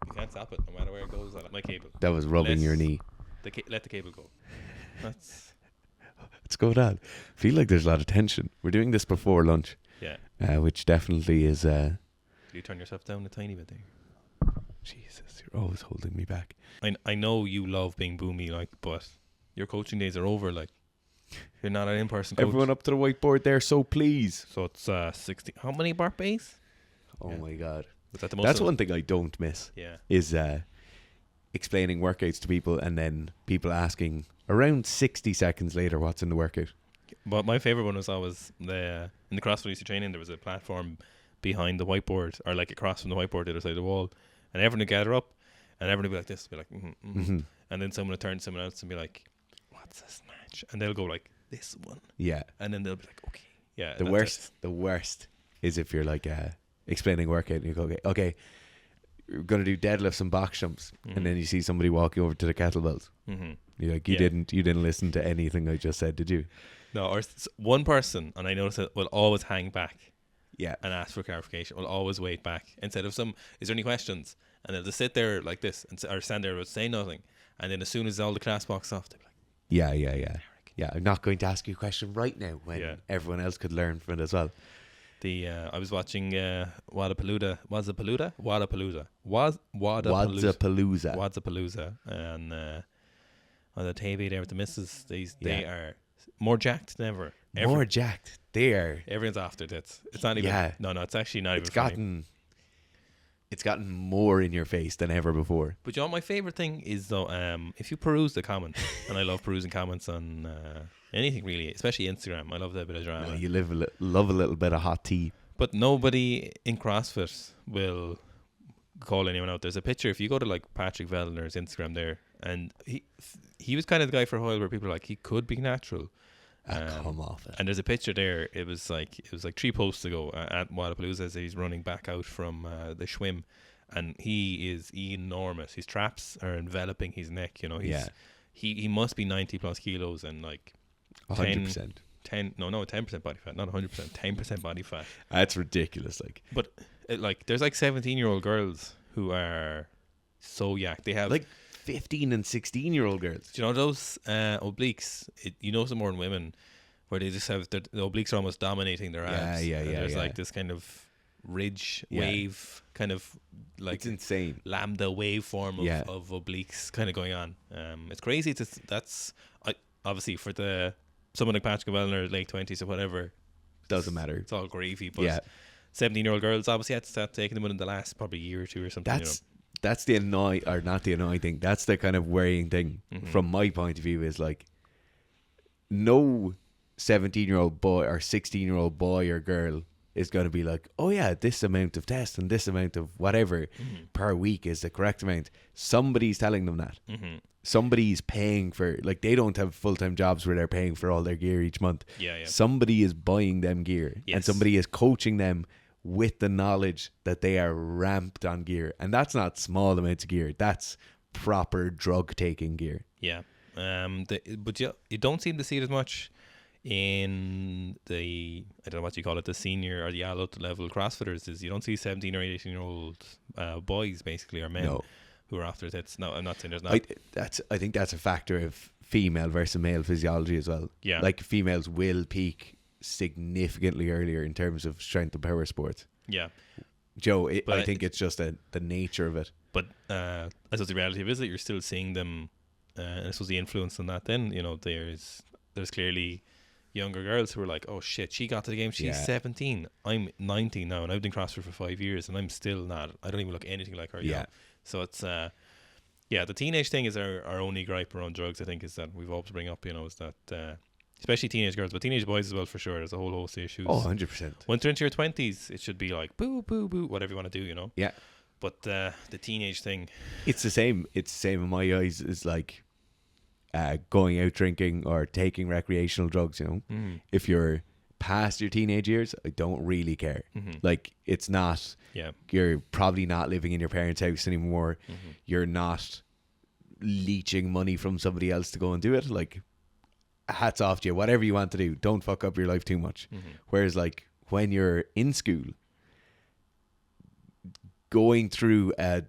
You can't stop it, no matter where it goes. My cable. That was rubbing your knee. Let the cable go. That's. What's going on? I feel like there's a lot of tension. We're doing this before lunch. Yeah. Which definitely is. You turn yourself down a tiny bit there. Jesus, you're always holding me back. I know you love being boomy, like, but your coaching days are over. Like, you're not an in-person coach. Everyone up to the whiteboard there, so please. So it's 60. How many burpees? Oh my God. Was that the most? That's one thing I don't miss. Yeah. Is explaining workouts to people and then people asking around 60 seconds later what's in the workout. But my favorite one was always in the CrossFit UC training. There was a platform behind the whiteboard, or like across from the whiteboard, the other side of the wall, and everyone would gather up, and everyone would be like this, be like, and then someone would turn to someone else and be like, "What's a snatch?" And they'll go like, "This one." Yeah. And then they'll be like, "Okay." Yeah. The worst is if you're like explaining workout and you go, okay, you're gonna do deadlifts and box jumps, and then you see somebody walking over to the kettlebells. You're like, you didn't listen to anything I just said, did you? No, or one person, and I notice it, will always hang back. Yeah. And ask for clarification. Will always wait back instead of is there any questions? And they'll just sit there like this or stand there but say nothing. And then as soon as all the class box off, they'll be like, yeah. I'm not going to ask you a question right now when everyone else could learn from it as well. I was watching Wadapalooza, and on the TV there with the missus. They are more jacked than ever. More jacked. They are. Everyone's after it. It's not even. Yeah. No, it's actually not even. It's gotten more in your face than ever before. But you know what my favorite thing is though? If you peruse the comments, and I love perusing comments on anything really, especially Instagram. I love that bit of drama. No, you love a little bit of hot tea. But nobody in CrossFit will call anyone out. There's a picture. If you go to like Patrick Vellner's Instagram there, and he was kind of the guy for a while where people are like, he could be natural. Come off it. And there's a picture there. It was like 3 posts ago at Wadapalooza as he's running back out from the schwim, and he is enormous. His traps are enveloping his neck. You know, he must be 90 plus kilos and like 100%. 10% body fat, not 100%, 10% body fat. That's ridiculous. Like, but there's like 17-year-old girls who are so yacked. They have like 15 and 16-year-old girls. Do you know those obliques? You know some more in women where they just have the obliques are almost dominating their abs. Yeah. There's like this kind of ridge wave, kind of like it's insane lambda waveform of obliques kind of going on. It's crazy. Obviously for someone like Patrick Vellner, late 20s or whatever, doesn't matter. It's all gravy. But 17-year-old girls obviously had to start taking them in the last probably year or two or something. That's the not the annoying thing. That's the kind of worrying thing from my point of view is like no 17-year-old boy or 16-year-old boy or girl is going to be like, oh yeah, this amount of test and this amount of whatever per week is the correct amount. Somebody's telling them that. Somebody's paying for, like, they don't have full-time jobs where they're paying for all their gear each month. Somebody is buying them gear and somebody is coaching them with the knowledge that they are ramped on gear, and that's not small amounts of gear. That's proper drug taking gear. But you don't seem to see it as much in the, I don't know what you call it, the senior or the adult level CrossFitters. Is you don't see 17 or 18-year-old boys basically, or men who are after it. No, I'm not saying there's not. I think that's a factor of female versus male physiology as well. Like females will peak significantly earlier in terms of strength and power sports. Joe, I think it's just the nature of it. But I suppose the reality of it is that you're still seeing them, and I suppose the influence on that then, you know, there's clearly younger girls who are like, oh shit, she got to the game, she's 17, I'm 19 now, and I've been CrossFit for 5 years and I'm still not, I don't even look anything like her. So it's the teenage thing is our only gripe around drugs, I think, is that we've always bring up, you know, is that especially teenage girls, but teenage boys as well for sure. There's a whole host of issues. 100%. Once they're into your 20s, it should be like boo, boo, boo, whatever you want to do, you know? But the teenage thing, it's the same. It's the same in my eyes. It's like going out drinking or taking recreational drugs, you know? If you're past your teenage years, I don't really care. Like, it's not, you're probably not living in your parents' house anymore. You're not leeching money from somebody else to go and do it. Like, hats off to you. Whatever you want to do, don't fuck up your life too much. Whereas like when you're in school, going through a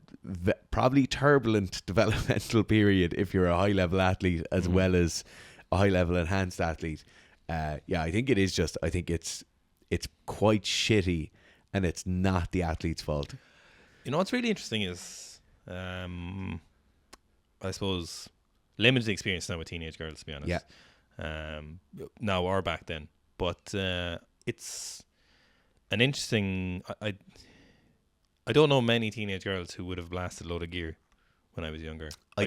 probably turbulent developmental period if you're a high level athlete as well as a high level enhanced athlete, I think it is just, I think it's quite shitty, and it's not the athlete's fault. You know what's really interesting is, I suppose, limited experience now with teenage girls, to be honest. Yeah. Now or back then, but it's an interesting. I don't know many teenage girls who would have blasted a load of gear when I was younger. I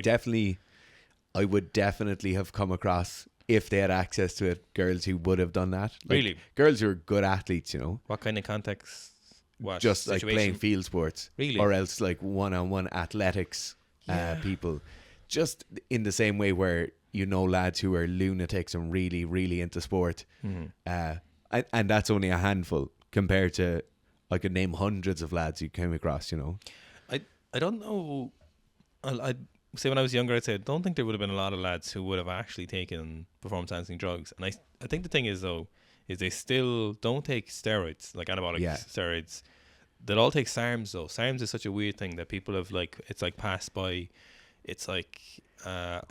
would definitely have come across, if they had access to it, girls who would have done that. Like, really? Girls who are good athletes, you know. What kind of context? What just situation? like playing field sports. Really? Or else like one-on-one athletics people. Just in the same way where, you know, lads who are lunatics and really, really into sport. And that's only a handful compared to, I could name hundreds of lads you came across, you know. I don't know. I'd say when I was younger, I'd say I don't think there would have been a lot of lads who would have actually taken performance enhancing drugs. And I think the thing is, though, is they still don't take steroids, like anabolic steroids. They'll all take SARMs, though. SARMs is such a weird thing that people have, like, it's like passed by. It's like a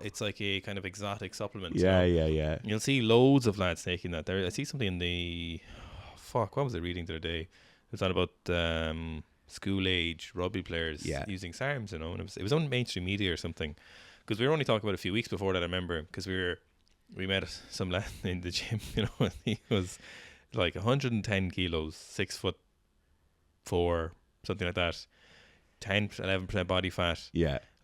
kind of exotic supplement. Yeah. You'll see loads of lads taking that. I see something in the what was I reading the other day? It's on about school age rugby players using SARMs, you know, and it was on mainstream media or something, because we were only talking about a few weeks before that. I remember, because we met some lad in the gym, you know, and he was like 110 kilos, 6'4", something like that, 11% body fat,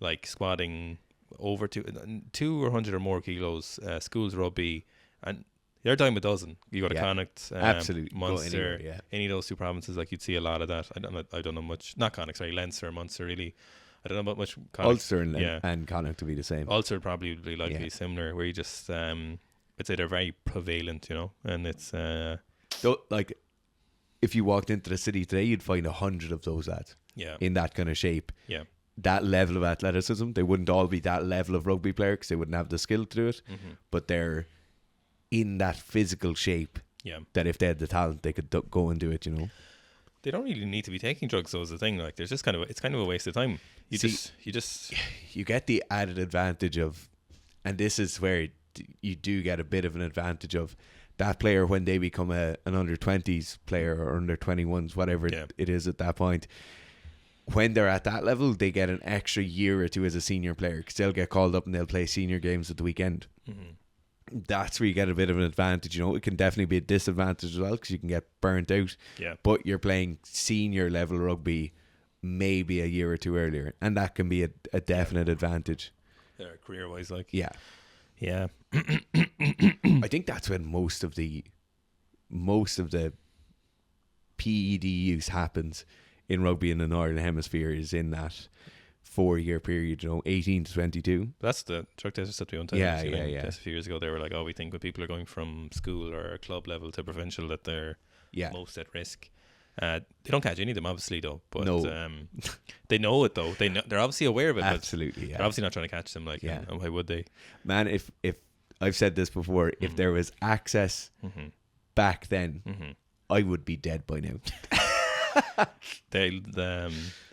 like squatting over 200 or more kilos, schools rugby, and they're dime a dozen. You got a Connacht, absolutely, Munster, any of those two provinces, like you'd see a lot of that. I don't know much. Not Connacht, sorry, Leinster, Munster. Really, I don't know about much. Connacht. Ulster and Connacht to be the same. Ulster probably would be likely similar, where you just I'd say they're very prevalent, you know, and it's so, like, if you walked into the city today, you'd find 100 of those lads. In that kind of shape. That level of athleticism, they wouldn't all be that level of rugby player because they wouldn't have the skill to do it. But they're in that physical shape that if they had the talent, they could go and do it, you know. They don't really need to be taking drugs, though, is the thing. Like, there's just it's kind of a waste of time. You get the added advantage of, and this is where you do get a bit of an advantage of that player when they become an under 20s player or under 21s, whatever it is at that point. When they're at that level, they get an extra year or two as a senior player, because they'll get called up and they'll play senior games at the weekend. That's where you get a bit of an advantage, you know. It can definitely be a disadvantage as well, because you can get burnt out. But you're playing senior level rugby maybe a year or two earlier, and that can be a definite advantage. Career wise, like. Yeah. I think that's when most of the PED use happens in rugby in the Northern Hemisphere, is in that 4-year period, you know, 18 to 22. That's the drug test stuff we won. Yeah. A few years ago, they were like, we think when people are going from school or club level to provincial that they're most at risk. They don't catch any of them, obviously, though. But they know it, though. They're obviously aware of it. Absolutely, They're obviously not trying to catch them. Like, and why would they? Man, if I've said this before, if there was access back then, I would be dead by now.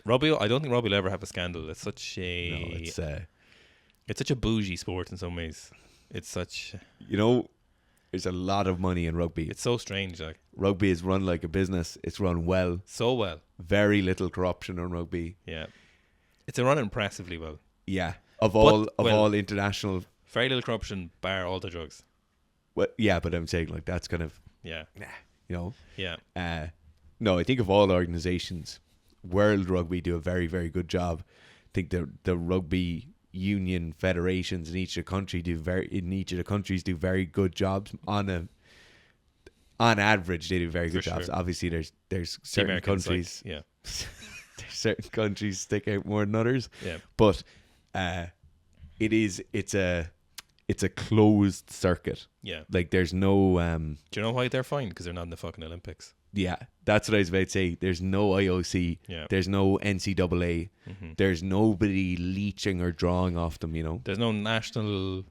Rugby, I don't think rugby will ever have a scandal. It's such a it's such a bougie sport in some ways. It's such, you know, there's a lot of money in rugby. It's so strange. Like, rugby is run like a business. It's run well. So well. Very little corruption on rugby. Yeah. It's run impressively well. Yeah. Of all international. Very little corruption, bar all the drugs. Well, yeah, but I'm saying, like, that's kind of, you know. Yeah. No, I think of all organisations, World Rugby do a very, very good job. I think the rugby union federations in each of the countries do very good jobs. On average, they do very good jobs. Sure. Obviously, there's certain countries, like, there's certain countries stick out more than others. Yeah, but it's a closed circuit. Yeah, like there's no. Do you know why they're fine? Because they're not in the fucking Olympics. Yeah, that's what I was about to say. There's no IOC. Yeah. There's no NCAA. There's nobody leeching or drawing off them, you know. There's no national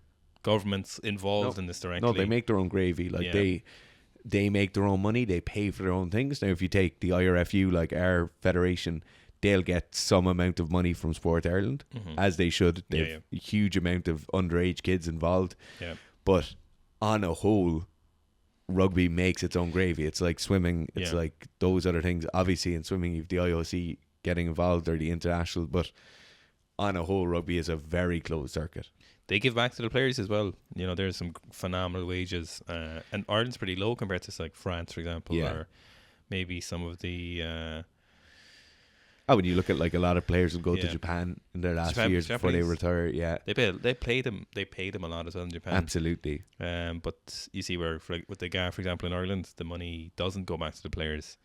governments involved in this directly. No, they make their own gravy. Like they make their own money. They pay for their own things. Now, if you take the IRFU, like our federation, they'll get some amount of money from Sport Ireland, as they should. They have a huge amount of underage kids involved. Yeah. But on a whole, rugby makes its own gravy. It's like swimming. It's like those other things. Obviously, in swimming, you've the IOC getting involved, or the international. But on a whole, rugby is a very closed circuit. They give back to the players as well. You know, there's some phenomenal wages, and Ireland's pretty low compared to like France, for example, or maybe some of the. When you look at like a lot of players will go to Japan in their last few years before they retire. Yeah, they pay them a lot as well in Japan. Absolutely. But you see where with the GA, for example, in Ireland, the money doesn't go back to the players.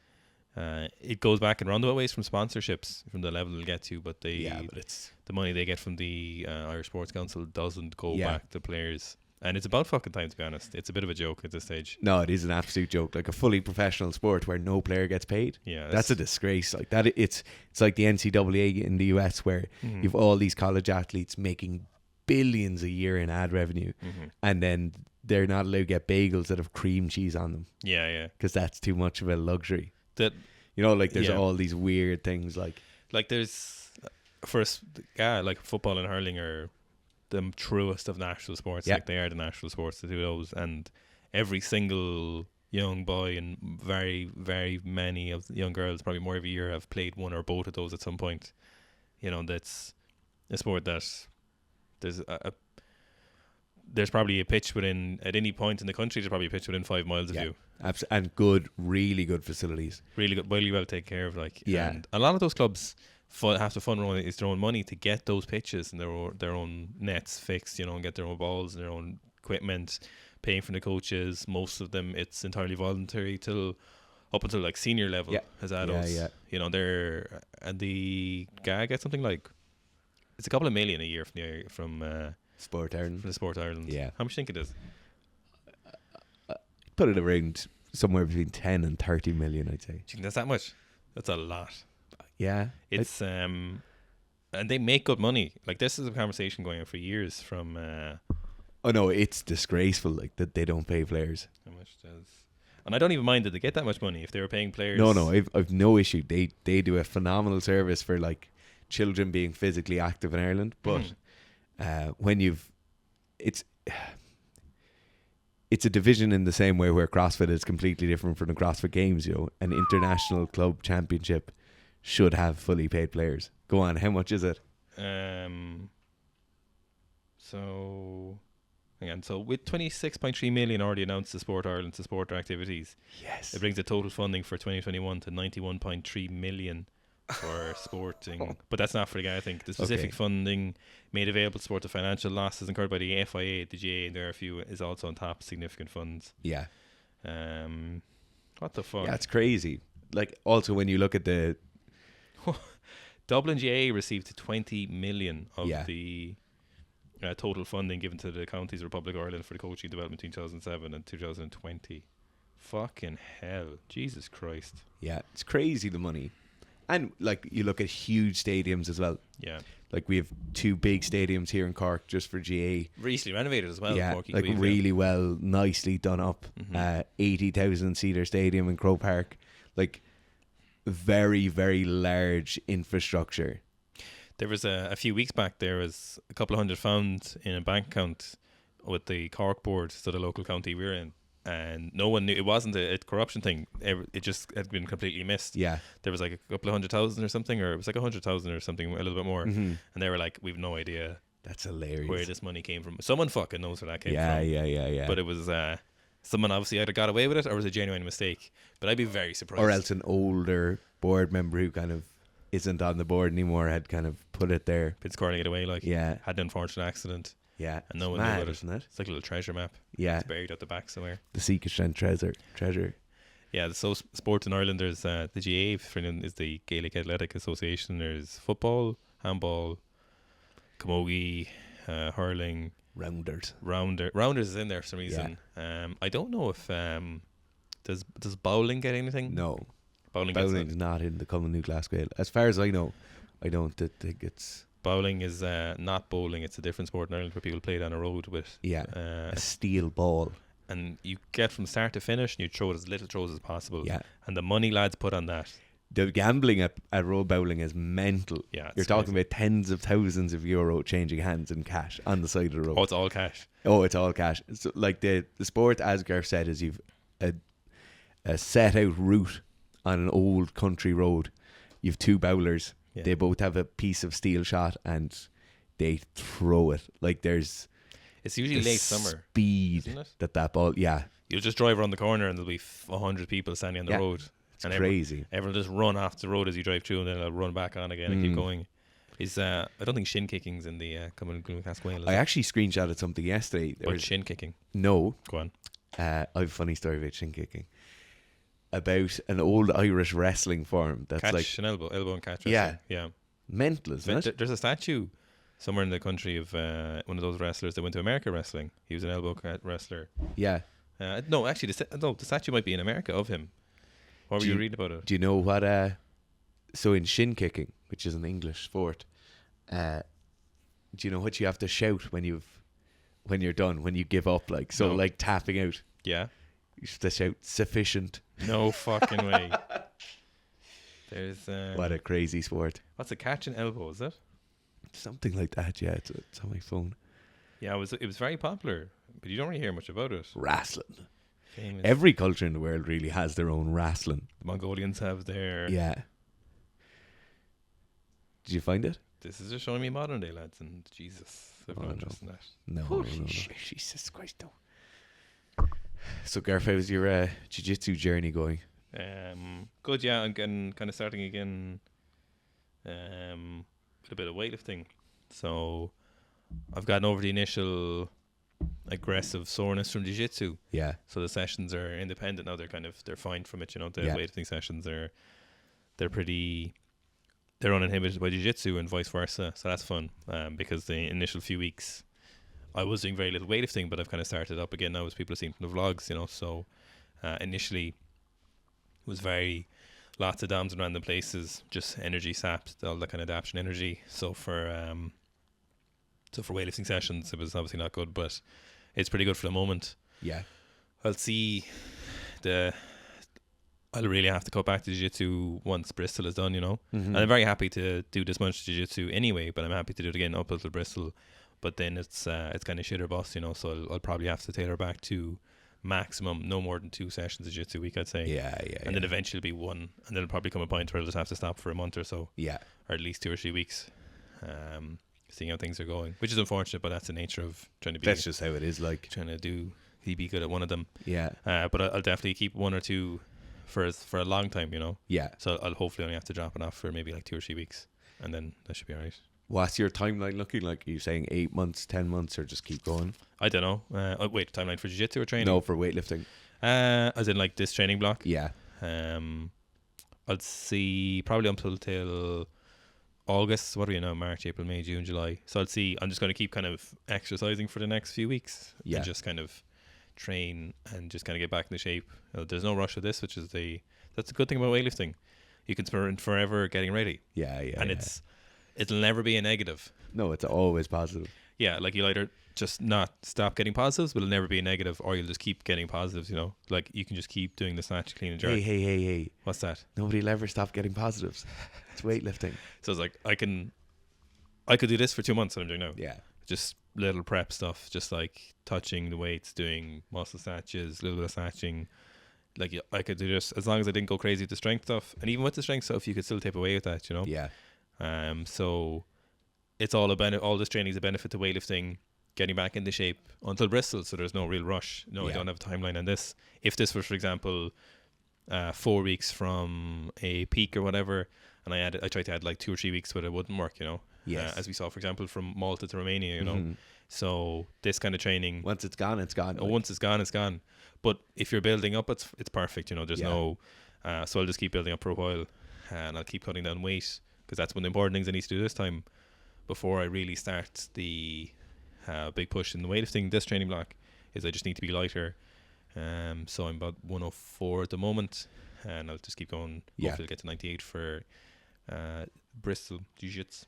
It goes back in roundabout ways from sponsorships, from the level they'll get to, but it's the money they get from the Irish Sports Council doesn't go back to players. And it's about fucking time, to be honest. It's a bit of a joke at this stage. No, it is an absolute joke. Like a fully professional sport where no player gets paid. Yeah, that's a disgrace. Like that, it's like the NCAA in the US, where you've all these college athletes making billions a year in ad revenue, and then they're not allowed to get bagels that have cream cheese on them. Yeah. Because that's too much of a luxury. That, you know, like there's all these weird things like there's like football and hurling are the truest of national sports. Like they are the national sports to do those, and every single young boy and very, very many of the young girls, probably more every year, have played one or both of those at some point. You know, that's a sport that there's probably a pitch within, at any point in the country, there's probably a pitch within 5 miles of you. And really good facilities. Really good, really well taken care of. And a lot of those clubs have to fund their own money to get those pitches and their own nets fixed, you know, and get their own balls and their own equipment, paying for the coaches. Most of them, it's entirely voluntary up until like senior level as adults. You know, and the guy gets something like, it's a couple of million a year from Sport Ireland. From the Sport Ireland. Yeah. How much do you think it is? Put it around somewhere between 10 and 30 million, I'd say. Do you think that's that much? That's a lot. Yeah. It's and they make good money. Like, this is a conversation going on for years from oh no, it's disgraceful, like, that they don't pay players. How much does, and I don't even mind that they get that much money if they were paying players. No, I've no issue. They do a phenomenal service for like children being physically active in Ireland, but when it's a division in the same way where CrossFit is completely different from the CrossFit Games. You know, an international club championship should have fully paid players. Go on, how much is it? So hang on. So with 26.3 million already announced to Sport Ireland to support their activities, yes, it brings the total funding for 2021 to 91.3 million for sporting. But that's not for the guy. I think the specific funding made available to support the financial losses incurred by the FIA, the GA, and there are a few is also on top. Significant funds. Yeah. What the fuck? Yeah, it's crazy. Like, also when you look at the Dublin GA received 20 million of the total funding given to the counties of Republic of Ireland for the coaching development between 2007 and 2020. Fucking hell. Jesus Christ. Yeah, it's crazy, the money. And like, you look at huge stadiums as well. Yeah. Like, we have 2 big stadiums here in Cork just for GA. Recently renovated as well. Yeah, like really well, nicely done up. 80,000 seater stadium in Croke Park. Like, very, very large infrastructure. There was a few weeks back, there was a couple of hundred found in a bank account with the Cork board, so the local county we're in. And no one knew. It wasn't a corruption thing. It just had been completely missed. Yeah. There was like a couple of 100,000 or something, or it was like 100,000 or something, a little bit more. And they were like, we've no idea. That's hilarious. Where this money came from. Someone fucking knows where that came from. Yeah. But it was someone obviously either got away with it or was a genuine mistake. But I'd be very surprised. Or else an older board member who kind of isn't on the board anymore had kind of put it there. Been squirreling it away, like. Yeah. Had an unfortunate accident. Yeah. And no one knew about it. Isn't it? It's like a little treasure map. Yeah. It's buried at the back somewhere. The Sika strength treasure. Yeah, so sport in Ireland, there's the GA is the Gaelic Athletic Association. There's football, handball, camogie, hurling. Rounders is in there for some reason. Yeah. I don't know if does bowling get anything? No. Bowling's not in the Common New Glasgow. As far as I know, I don't think it's Bowling is not bowling. It's a different sport in Ireland where people play it on a road with a steel ball. and you get from start to finish and you throw as little throws as possible. Yeah. And the money lads put on that. The gambling at road bowling is mental. Yeah, You're talking about tens of thousands of euro changing hands in cash on the side of the road. Oh, it's all cash. Oh, it's all cash. So, like the sport, as Gareth said, is you've a set out route on an old country road. You've two bowlers. Yeah. They both have a piece of steel shot and they throw it. Like there's It's usually the late summer, speed isn't it? that ball. Yeah, You'll just drive around the corner and there'll be 100 people standing on the road. it's And crazy. Everyone just run off the road as you drive through, and then they'll run back on again and keep going. I don't think shin kicking's in the Common Casquale. I actually screenshotted something yesterday. But shin kicking. No, Go on. I have a funny story about shin kicking. About an old Irish wrestling form that's Catch like and elbow and catch. Yeah. Yeah. mental, isn't it? There's a statue somewhere in the country of one of those wrestlers that went to America wrestling. He was an elbow wrestler. Yeah. No, actually, the statue might be in America of him. What were you reading about it? Do you know what? So in shin kicking, which is an English sport, do you know what you have to shout when you're done, when you give up? Like so, No. like tapping out. Yeah. You have to shout sufficient. No fucking way. There's What a crazy sport. what's a catch and elbow? Is it? Something like that. Yeah, it's on my phone. Yeah, it was very popular, but you don't really hear much about it. Wrestling. Famous. Every culture in the world really has their own wrestling. The Mongolians have their. Yeah. Did you find it? This is just showing me modern day lads, and Jesus, I've no interest in that. No. Jesus Christ, no. So, Gareth, how's your jiu-jitsu journey going? Good, yeah. I'm getting kind of starting again. With a bit of weightlifting, so I've gotten over the initial aggressive soreness from jiu-jitsu. Yeah. So the sessions are independent now. They're fine from it. You know, the Yeah. weightlifting sessions they're uninhibited by jiu-jitsu and vice versa. So that's fun. Because the initial few weeks I was doing very little weightlifting, but I've kind of started up again now as people have seen from the vlogs. You know, so initially it was very lots of dams in random places, just energy sapped, all that kind of adaptation energy. So for weightlifting sessions, it was obviously not good, but it's pretty good for the moment. Yeah. I'll see I'll really have to cut back to jiu-jitsu once Bristol is done, you know. Mm-hmm. And I'm very happy to do this much jiu-jitsu anyway, but I'm happy to do it again up until Bristol. But then it's kind of shit or bust, you know, so I'll probably have to tailor back to maximum no more than 2 sessions of jiu-jitsu a week, I'd say. Yeah. And then eventually be 1, and then it'll probably come a point where I'll just have to stop for a month or so. Yeah. Or at least 2 or 3 weeks. Seeing how things are going, which is unfortunate, but that's the nature of trying to be. That's just how it is. Like trying to be good at one of them. Yeah. But I'll definitely keep 1 or 2 for a long time, you know. Yeah. So I'll hopefully only have to drop it off for maybe like 2 or 3 weeks, and then that should be alright. What's your timeline looking like? Are you saying 8 months, 10 months, or just keep going? I don't know. Wait, timeline for jiu-jitsu or training? No, for weightlifting. As in like this training block. Yeah. I'll see probably till August. What are we now? March, April, May, June, July. So I'll see. I'm just going to keep kind of exercising for the next few weeks. Yeah. And just kind of train and just kind of get back into shape. There's no rush with this, which is that's a good thing about weightlifting. You can spend forever getting ready. Yeah. And it'll never be a negative. No, it's always positive. Yeah, like you'll either just not stop getting positives, but it'll never be a negative, or you'll just keep getting positives, you know? Like you can just keep doing the snatch, clean and jerk. Hey. What's that? Nobody'll ever stop getting positives. It's weightlifting. So it's like I could do this for 2 months that I'm doing now. Yeah. Just little prep stuff, just like touching the weights, doing muscle snatches, a little bit of snatching. Like I could do this as long as I didn't go crazy with the strength stuff. And even with the strength stuff, you could still tip away with that, you know? Yeah. So it's all all this training is a benefit to weightlifting, getting back into shape until Bristol, so there's no real rush. No, Yeah. I don't have a timeline on this. If this was, for example, 4 weeks from a peak or whatever, and I tried to add like 2 or 3 weeks, but it wouldn't work, you know. Yes. As we saw, for example, from Malta to Romania, you know. Mhm. So this kind of training, Once it's gone, it's gone. once it's gone, it's gone. But if you're building up, it's perfect, you know. There's no, so I'll just keep building up for a while, and I'll keep cutting down weight, because that's one of the important things I need to do this time before I really start the big push in the weightlifting. This training block is I just need to be lighter. So I'm about 104 at the moment, and I'll just keep going. Yeah. Hopefully I'll get to 98 for Bristol Jiu-Jitsu.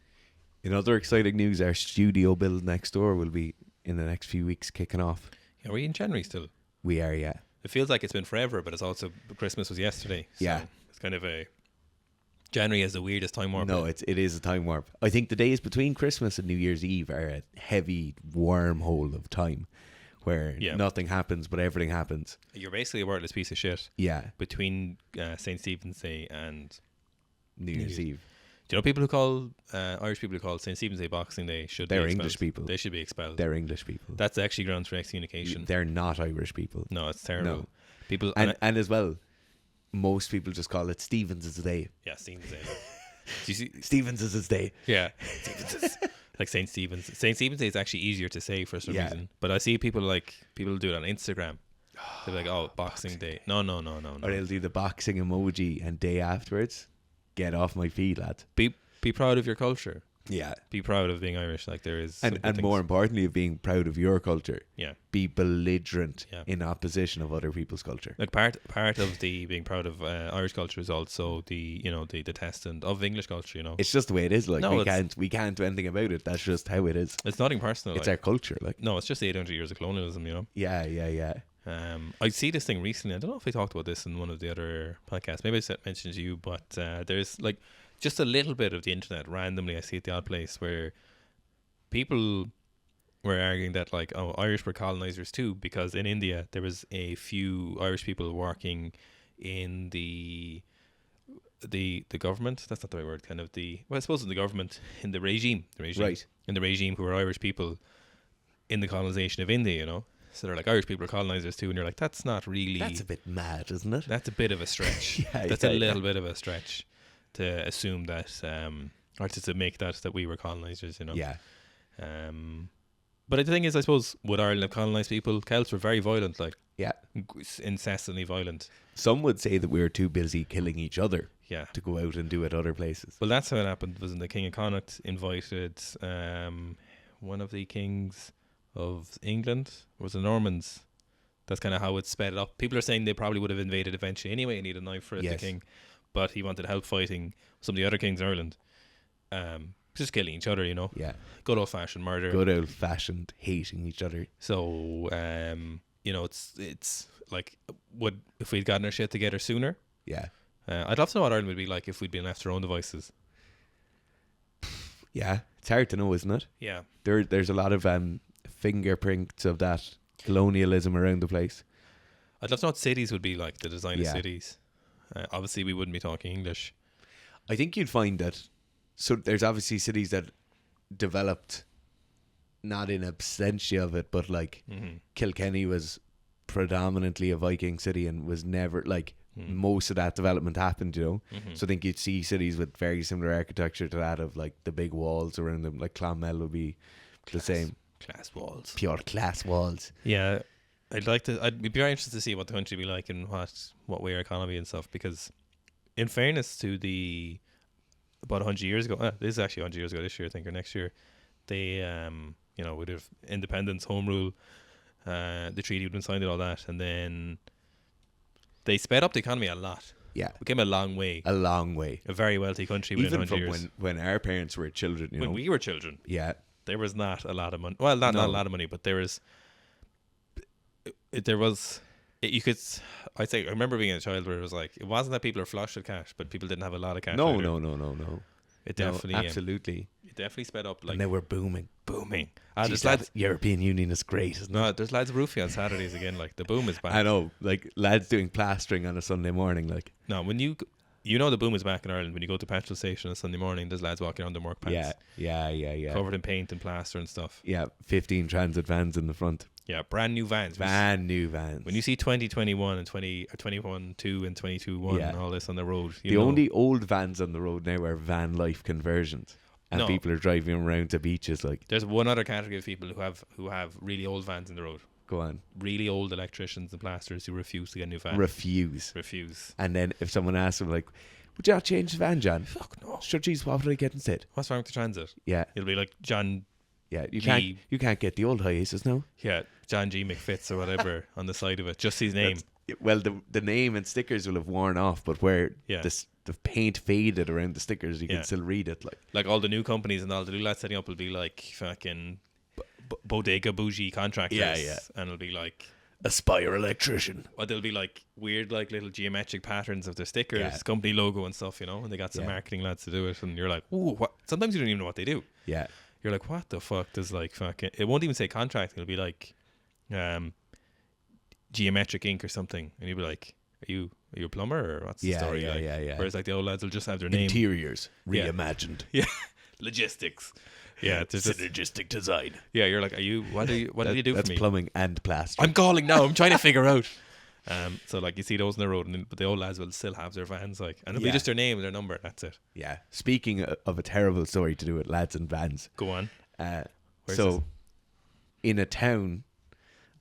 In other exciting news, our studio build next door will be in the next few weeks kicking off. Yeah, we're in January still. We are, yeah. It feels like it's been forever, but it's also Christmas was yesterday. So Yeah. it's kind of January is the weirdest time warp. No, it is a time warp. I think the days between Christmas and New Year's Eve are a heavy wormhole of time where nothing happens but everything happens. You're basically a wordless piece of shit. Yeah. Between St. Stephen's Day and New Year's Eve. Do you know people who call Irish people who call St. Stephen's Day Boxing Day They're English people. They should be expelled. They're English people. That's actually grounds for excommunication. They're not Irish people. No, it's terrible. No. People and as well, most people just call it Stephen's Day. Yeah, Stephen's Day. Do you see? Stephen's is his day. Yeah, like St. Stephen's. St. Stephen's Day is actually easier to say for some reason. But I see people do it on Instagram. They're like, "Oh, Boxing Day." No. Or they'll do the boxing emoji and day afterwards. Get off my feet, lad. Be proud of your culture. Yeah. Be proud of being Irish. Like there is, and more importantly, of being proud of your culture. Yeah. Be belligerent in opposition of other people's culture. Like part of the being proud of Irish culture is also the testing of English culture. It's just the way it is. Like we can't do anything about it. That's just how it is. It's nothing personal. It's our culture. Like no, it's just 800 years of colonialism. Yeah. I see this thing recently. I don't know if I talked about this in one of the other podcasts. Maybe I mentioned to you, but there's like just a little bit of the internet randomly I see at the odd place where people were arguing that like, oh, Irish were colonizers too, because in India there was a few Irish people working in the government. That's not the right word. Kind of I suppose in the government, in the regime, right? In the regime, who were Irish people in the colonization of India. So they're like, Irish people are colonizers too, and you're like, that's not really. That's a bit mad, isn't it? That's a bit of a stretch. That's a little bit of a stretch to assume that, or to make that we were colonizers. Yeah. But the thing is, I suppose, would Ireland have colonized people? Celts were very violent, like incessantly violent. Some would say that we were too busy killing each other. Yeah. To go out and do it other places. Well, that's how it happened. Was when the King of Connacht invited one of the kings of England, was the Normans. That's kind of how it sped up. People are saying they probably would have invaded eventually anyway and need a knife for it, the king. But he wanted help fighting some of the other kings in Ireland. Just killing each other, Yeah. Good old-fashioned murder. Good old-fashioned hating each other. So, it's like, if we'd gotten our shit together sooner? Yeah. I'd love to know what Ireland would be like if we'd been left to our own devices. Yeah. It's hard to know, isn't it? Yeah. There's a lot of fingerprints of that colonialism around the place. I'd love to know what cities would be like, the design of cities. Obviously, we wouldn't be talking English. I think you'd find that. So there's obviously cities that developed not in absentia of it, but like Kilkenny was predominantly a Viking city and was never like most of that development happened, So I think you'd see cities with very similar architecture to that of like the big walls around them. Like Clonmel would be the same. Class walls. Pure class walls. Yeah. I'd be very interested to see what the country would be like and what way our economy and stuff, because in fairness to about 100 years ago, this is actually 100 years ago this year, I think, or next year, they, would have independence, home rule, the treaty would have been signed and all that, and then they sped up the economy a lot. Yeah. We came a long way. A long way. A very wealthy country within even 100 years. Even from when our parents were children, when we were children. Yeah. There was not a lot of money. Well, not a lot of money, but there was. You could. I'd say I remember being a child where it was like, it wasn't that people are flush with cash, but people didn't have a lot of cash. No. It definitely absolutely. It definitely sped up. Like, and they were booming. There's lads. European Union is great. There's lads roofing on Saturdays again. Like the boom is back. I know, like lads doing plastering on a Sunday morning. Like when the boom is back in Ireland. When you go to petrol station on a Sunday morning, there's lads walking around their work pants. Yeah. Covered in paint and plaster and stuff. Yeah, 15 transit vans in the front. Yeah, brand new vans. Brand new vans. When you see 2021 and 21-2 and 22-1 and all this on the road, the only old vans on the road now are van life conversions, and people are driving around to beaches. Like there's one other category of people who have really old vans in the road. Go on. Really old electricians and plasters who refuse to get a new van. Refuse. And then if someone asks them like, would you not change the van, John? Fuck no. Sure, geez, what would I get instead? What's wrong with the Transit? Yeah. It'll be like John. Yeah, you can't get the old Hiaces now. Yeah, John G. McFitz or whatever on the side of it. Just his name. Well, the name and stickers will have worn off, but where the paint faded around the stickers. You can still read it. Like all the new companies and all the new lads setting up will be like fucking bodega bougie contractors. Yeah. And it'll be like Aspire electrician. Or they'll be like weird, like little geometric patterns of their stickers, company logo and stuff, you know. And they got some marketing lads to do it, and you're like, ooh, what? Sometimes you don't even know what they do. Yeah, you're like, what the fuck does like fucking? It won't even say contract. It'll be like, geometric ink or something, and you'll be like, are you a plumber or what's the story? Yeah. Whereas like the old lads will just have their name. Interiors reimagined. Yeah, logistics. Yeah, it's synergistic design. Yeah, you're like, what do you do for me? That's plumbing and plastering. I'm calling now. I'm trying to figure out. So like you see those in the road, but the old lads will still have their vans, like, and it'll be just their name and their number. That's it. Yeah. Speaking of a terrible story to do with lads and vans. Go on. So, in a town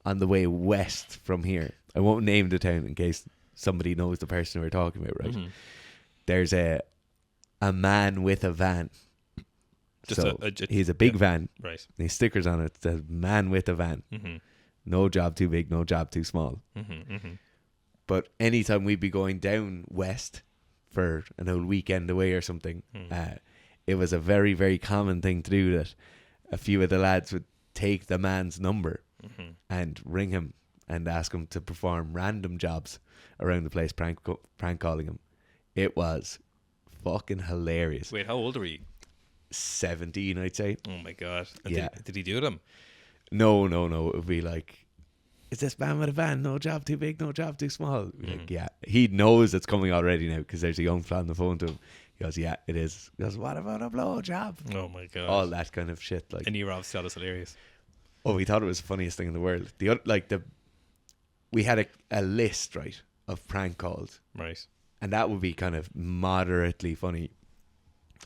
on the way west from here, I won't name the town in case somebody knows the person we're talking about, right? Mm-hmm. There's a man with a van. He's a big van. Right. And he stickers on it. It says man with a van. Mm-hmm. No job too big, no job too small. Mm-hmm, mm-hmm. But anytime we'd be going down west for an old weekend away or something, it was a very, very common thing to do that a few of the lads would take the man's number and ring him and ask him to perform random jobs around the place, prank calling him. It was fucking hilarious. Wait, how old are you? 17, I'd say. Oh my god! Did he do them? No. It would be like, is this man with a van? No job too big, no job too small. Like, yeah, he knows it's coming already now because there's a young fella on the phone to him. He goes, yeah, it is. He goes, what about a blow job? Oh my god! All that kind of shit. Like, and you were obviously thought it was hilarious. Oh, we thought it was the funniest thing in the world. We had a list, right, of prank calls, right, and that would be kind of moderately funny.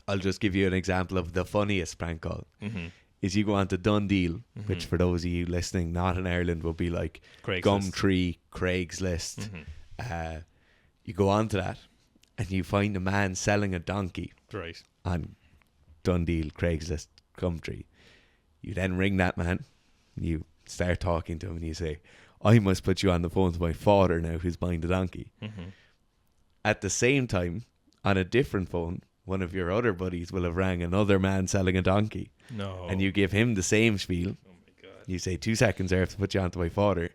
I'll just give you an example of the funniest prank call. Mm-hmm. Is you go on to Dundee, which for those of you listening not in Ireland would be like Gumtree, Craigslist. Mm-hmm. You go on to that and you find a man selling a donkey, right, on Dundee, Craigslist, Gumtree. You then ring that man and you start talking to him and you say, I must put you on the phone to my father now who's buying the donkey. Mm-hmm. At the same time, on a different phone, one of your other buddies will have rang another man selling a donkey. No. And you give him the same spiel. Oh my god. You say 2 seconds there, I have to put you on to my father.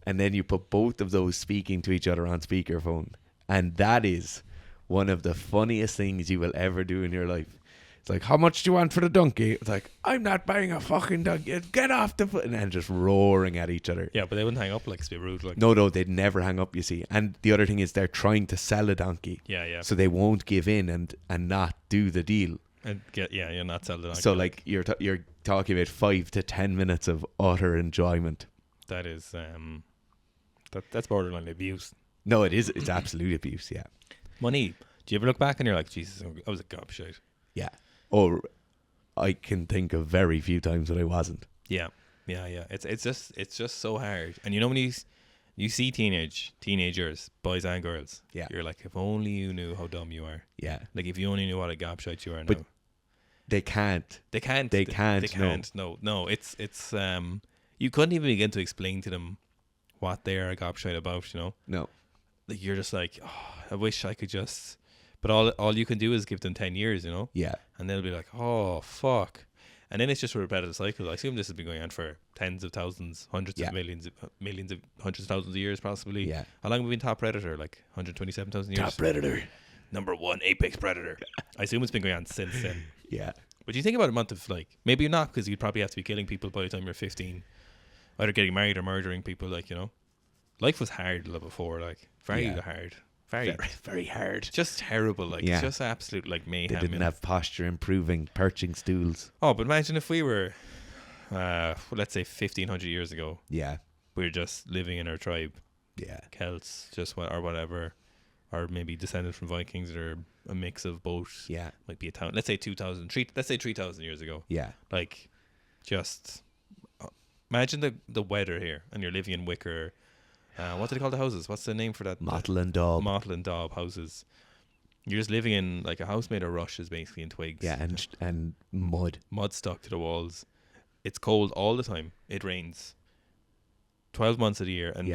And then you put both of those speaking to each other on speakerphone. And that is one of the funniest things you will ever do in your life. It's like, how much do you want for the donkey? It's like, I'm not buying a fucking donkey. Get off the foot. And then just roaring at each other. Yeah, but they wouldn't hang up, like, it's a bit rude. Like. No, they'd never hang up, you see. And the other thing is they're trying to sell a donkey. Yeah. So they won't give in and not do the deal. And you're not selling the donkey. So like you're talking about 5 to 10 minutes of utter enjoyment. That is, that's borderline abuse. No, it is. It's absolute abuse, yeah. Money. Do you ever look back and you're like, Jesus, I was a gobshite? Yeah. Or I can think of very few times that I wasn't. Yeah. It's just so hard. And you know when you see teenagers, boys and girls, you're like, if only you knew how dumb you are. Yeah. Like if you only knew what a gobshite you are now. They can't. No. It's you couldn't even begin to explain to them what they are a gobshite about, you know? No. Like you're just like, oh, I wish I could just. But all you can do is give them 10 years, you know? Yeah. And they'll be like, oh, fuck. And then it's just a repetitive cycle. I assume this has been going on for tens of thousands, hundreds of millions of hundreds of thousands of years, possibly. Yeah. How long have we been top predator? Like 127,000 years? Top predator. Number 1 apex predator. I assume it's been going on since then. Yeah. But you think about a month of like, maybe you're not, because you'd probably have to be killing people by the time you're 15. Either getting married or murdering people, like, you know. Life was hard before, like, very hard. Very hard. Just terrible, like, just absolute, like, mayhem. They didn't have posture improving, perching stools. Oh, but imagine if we were, let's say 1,500 years ago. Yeah. We were just living in our tribe. Yeah. Celts, or whatever. Or maybe descended from Vikings, or a mix of both. Yeah. Might be a town. Let's say 3,000 years ago. Yeah. Like, just imagine the weather here, and you're living in wicker. What do they call the houses? What's the name for that? Mottle and daub. Mottle and daub houses. You're just living in like a house made of rushes, basically, and twigs. Yeah, and mud. Mud stuck to the walls. It's cold all the time. It rains 12 months of the year, and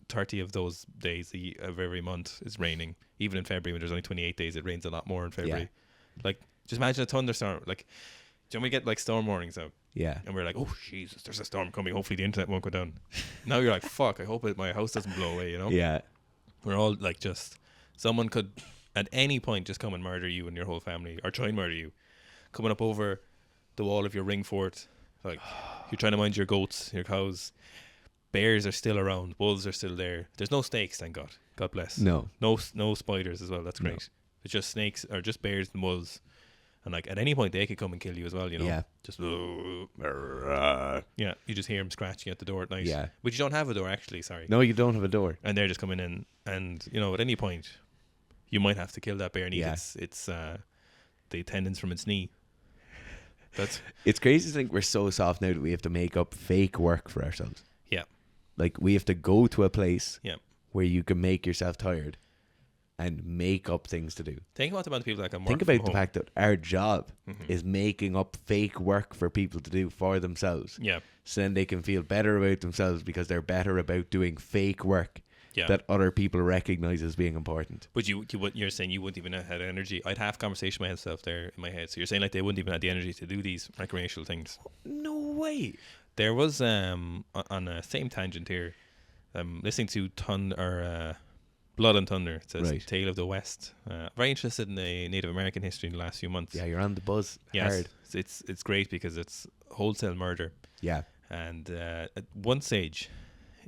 30 of those days of every month is raining. Even in February when there's only 28 days, it rains a lot more in February. Like, just imagine a thunderstorm. Like, do you know when we get like storm warnings out? Yeah. And we're like, oh Jesus, there's a storm coming. Hopefully the internet won't go down. Now you're like, fuck, I hope my house doesn't blow away, you know? Yeah. We're all like, just someone could at any point just come and murder you and your whole family, or try and murder you, coming up over the wall of your ring fort. Like, you're trying to mind your goats, your cows. Bears are still around. Wolves are still there. There's no snakes, thank God. God bless. No spiders as well. That's great. No. It's just snakes, or just bears and wolves. And like at any point they could come and kill you as well, you know. Yeah. Just yeah, you just hear them scratching at the door at night. Yeah. But you don't have a door, actually. Sorry. No, you don't have a door. And they're just coming in, and you know, at any point, you might have to kill that bear and eat its the tendons from its knee. It's crazy to think we're so soft now that we have to make up fake work for ourselves. Yeah. Like, we have to go to a place where you can make yourself tired and make up things to do. Think about the amount of people that can work Think about from the home. fact that our job is making up fake work for people to do for themselves. Yeah. So then they can feel better about themselves because they're better about doing fake work that other people recognize as being important. But you're saying you wouldn't even have had energy. I'd have conversation with myself there in my head. So you're saying like they wouldn't even have the energy to do these recreational things. No way. There was on a same tangent here, listening to Blood and Thunder. It says Tale of the West. Very interested in the Native American history in the last few months. Yeah, you're on the buzz hard. It's great because it's wholesale murder. Yeah. And at one stage,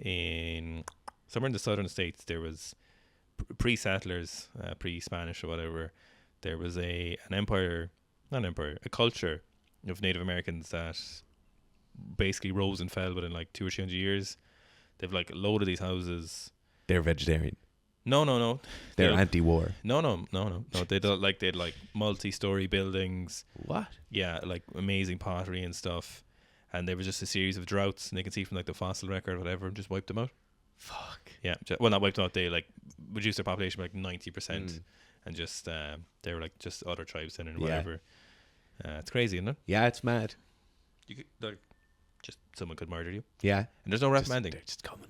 in somewhere in the southern states, there was pre-settlers, pre-Spanish or whatever. There was a culture of Native Americans that basically rose and fell within like 200 or 300 years. They've like loaded these houses. They're vegetarian. No. They're anti-war. No. They had like multi-story buildings. What? Yeah, like amazing pottery and stuff. And there was just a series of droughts, and they can see from like the fossil record or whatever, and just wiped them out. Fuck. Yeah, well, not wiped them out. They like reduced their population by like 90%, and just they were like just other tribes in and whatever. It's crazy, isn't it? Yeah, it's mad. You could, just someone could murder you. Yeah, and there's no reprimanding. They're just coming.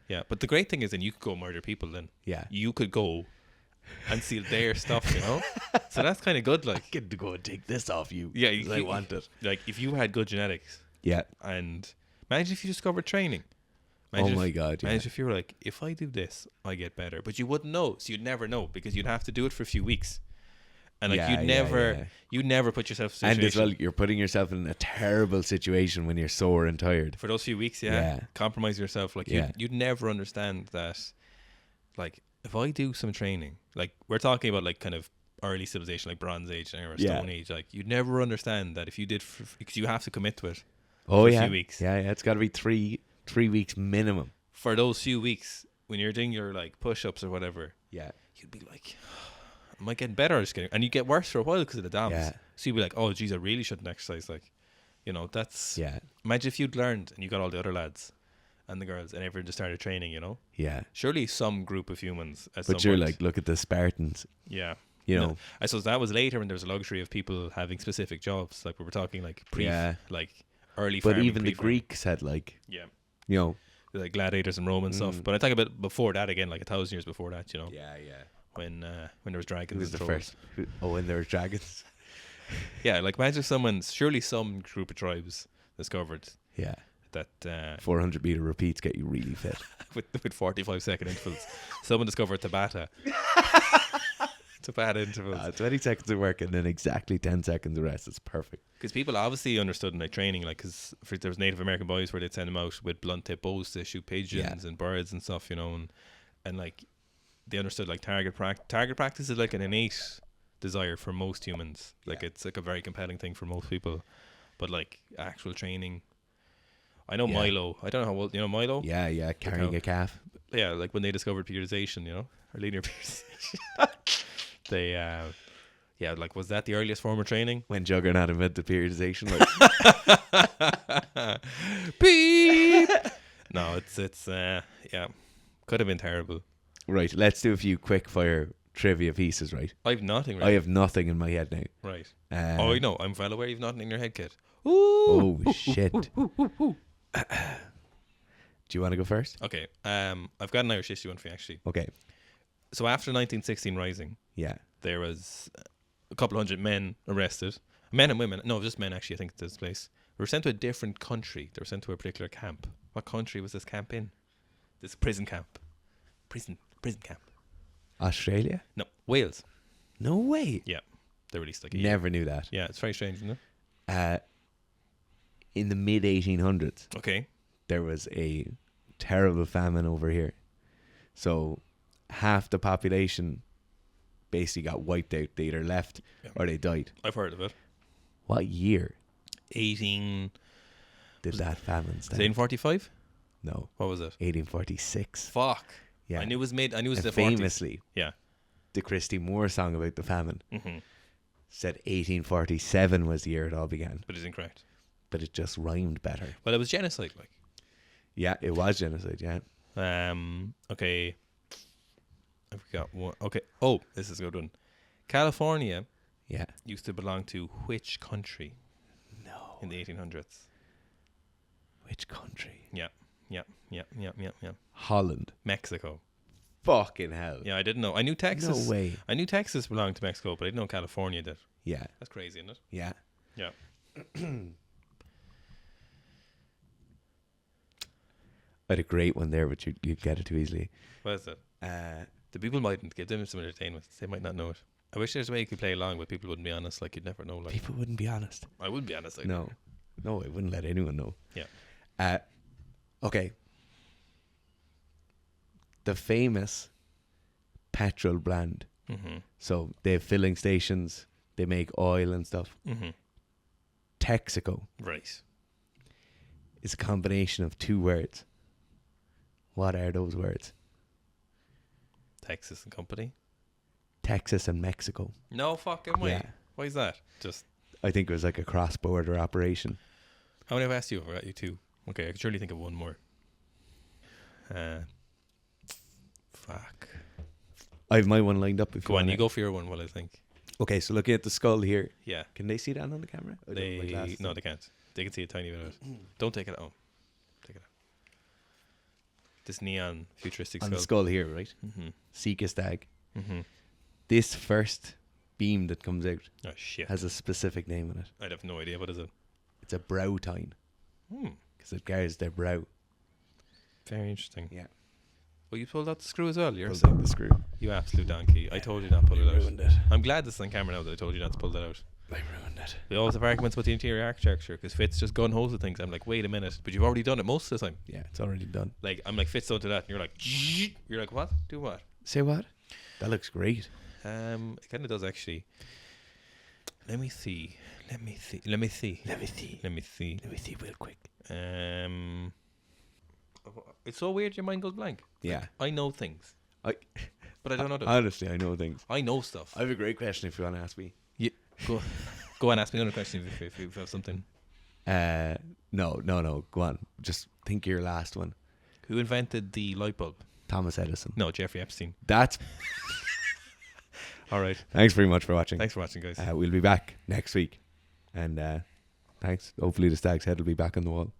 Yeah, but the great thing is, then you could go murder people. Then you could go and steal their stuff, you know. So that's kind of good. Like, I get to go and take this off you. Yeah, I want it. Like if you had good genetics. Yeah. And imagine if you discovered training. Imagine Imagine if you were like, if I do this, I get better. But you wouldn't know, so you'd never know because you'd have to do it for a few weeks. And like you'd never put yourself in a situation. And as well, you're putting yourself in a terrible situation when you're sore and tired. For those few weeks, compromise yourself. Like you'd never understand that. Like if I do some training, like we're talking about like kind of early civilization, like Bronze Age or Stone Age, like you'd never understand that if you did, because you have to commit to it. For a few weeks. Yeah, it's got to be three weeks minimum. For those few weeks when you're doing your like push-ups or whatever, you'd be like, am I getting better or just getting, and you get worse for a while because of the dams. Yeah. So you'd be like, oh geez, I really shouldn't exercise. Like, you know, that's imagine if you'd learned and you got all the other lads and the girls and everyone just started training, you know. Yeah. Surely some group of humans at but some you're point, like, look at the Spartans. Yeah. You know, I suppose that was later when there was a luxury of people having specific jobs. Like we were talking like like early but farming, even the Greeks had like you know, like gladiators and Roman stuff. But I think about before that again, like 1,000 years before that, you know. When there was dragons. Who was the trolls. first? When there was dragons. Yeah, like imagine surely some group of tribes discovered that 400 meter repeats get you really fit with 45-second intervals. Someone discovered Tabata. Tabata intervals. 20 seconds of work and then exactly 10 seconds of rest. It's perfect. Because people obviously understood in like training, like because there was Native American boys where they'd send them out with blunt tip bows to shoot pigeons and birds and stuff, you know, and like they understood like target practice is like an innate desire for most humans. Like it's like a very compelling thing for most people, but like actual training. I know Milo. I don't know how old, you know Milo? Yeah, carrying a calf. Yeah, like when they discovered periodization, you know, or linear periodization. They, like, was that the earliest form of training? When Juggernaut invented periodization, like beep. No, it's could have been terrible. Right, let's do a few quick fire trivia pieces. Right, I have nothing. Right? I have nothing in my head now. Right. I know. I'm well aware you've nothing in your head, kid. Ooh. Oh shit! Do Do you want to go first? Okay. I've got an Irish history one for you, actually. Okay. So after 1916 Rising, Yeah. there was a couple hundred men arrested. Men and women. No, just men, actually, I think, at this place. They were sent to a different country. They were sent to a particular camp. What country was this camp in? This prison camp. Prison camp. Australia? No, Wales. No way. Yeah. They released like a Never knew that. Yeah, it's very strange, isn't it? In the mid 1800s, Okay. there was a terrible famine over here. So half the population basically got wiped out. They either left or they died. I've heard of it. What year 18... did that famine start? 1845? No, What was it? 1846. Fuck. Yeah. I knew it was made... I knew it was And the 40s. famously, Yeah. the Christy Moore song about the famine Mm-hmm. said 1847 was the year it all began. But it's incorrect. But it just rhymed better. Well, it was genocide, like. Yeah, it was genocide, yeah. Okay. I've got one. Okay. Oh, this is a good one. California Yeah. used to belong to which country No. in the 1800s? Which country? Yeah. Holland. Mexico. Fucking hell. Yeah, I didn't know. I knew Texas. No way. I knew Texas belonged to Mexico, but I didn't know California did. Yeah. That's crazy, isn't it? Yeah. Yeah. I had a great one there, but you'd get it too easily. What is it? Uh, The people mightn't give them some entertainment. They might not know it. I wish there's a way you could play along, but people wouldn't be honest. Like, you'd never know. Like, people wouldn't be honest. I would be honest. Like, No. No, I wouldn't let anyone know. Yeah. Okay. The famous petrol brand. Mm-hmm. So they have filling stations. They make oil and stuff. Mm-hmm. Texaco Right. is a combination of two words. What are those words? Texas and Company. Texas and Mexico. No fucking way. Yeah. Why is that? Just I think it was like a cross-border operation. how many have I asked you? I got you two. Okay, I could surely think of one more. Fuck. I have my one lined up. If Go on, wanna- you go for your one while I think. Okay, so looking at the skull here. Yeah. Can they see that on the camera? I don't have my glasses No, on. they can't. They can see a tiny bit of it. Don't take it out. Take it out. This neon futuristic On the skull. skull here, right? Mm-hmm. Sika stag. Mm-hmm. This first beam that comes out Oh shit. has a specific name in it. I'd have no idea. What is it? It's a brow tine Hmm. because it guards their brow. Very interesting. Yeah. Well, you pulled out the screw as well. You're Pulled out the screw. you absolute donkey. I told you not to pull it out. Ruined it. I'm glad this is on camera now that I told you not to pull that out. I ruined it. We always have arguments about the interior architecture because Fitz just gun holes with things. I'm like, wait a minute, but you've already done it most of the time. Yeah, it's already done. Like, I'm like, Fitz, don't do that. And you're like, what? Do what? Say what? That looks great. It kind of does actually. Let me see Let me see real quick. It's so weird your mind goes blank. Yeah. I know things, I but I don't know them. honestly, I know things. I know stuff. I have a great question if you want to ask me. Go on, ask me another question if you have something. No. Go on. Just think of your last one. Who invented the light bulb? Thomas Edison. No, Jeffrey Epstein. That's. All right. Thanks very much for watching. Thanks for watching, guys. We'll be back next week. And thanks. Hopefully the stag's head will be back on the wall.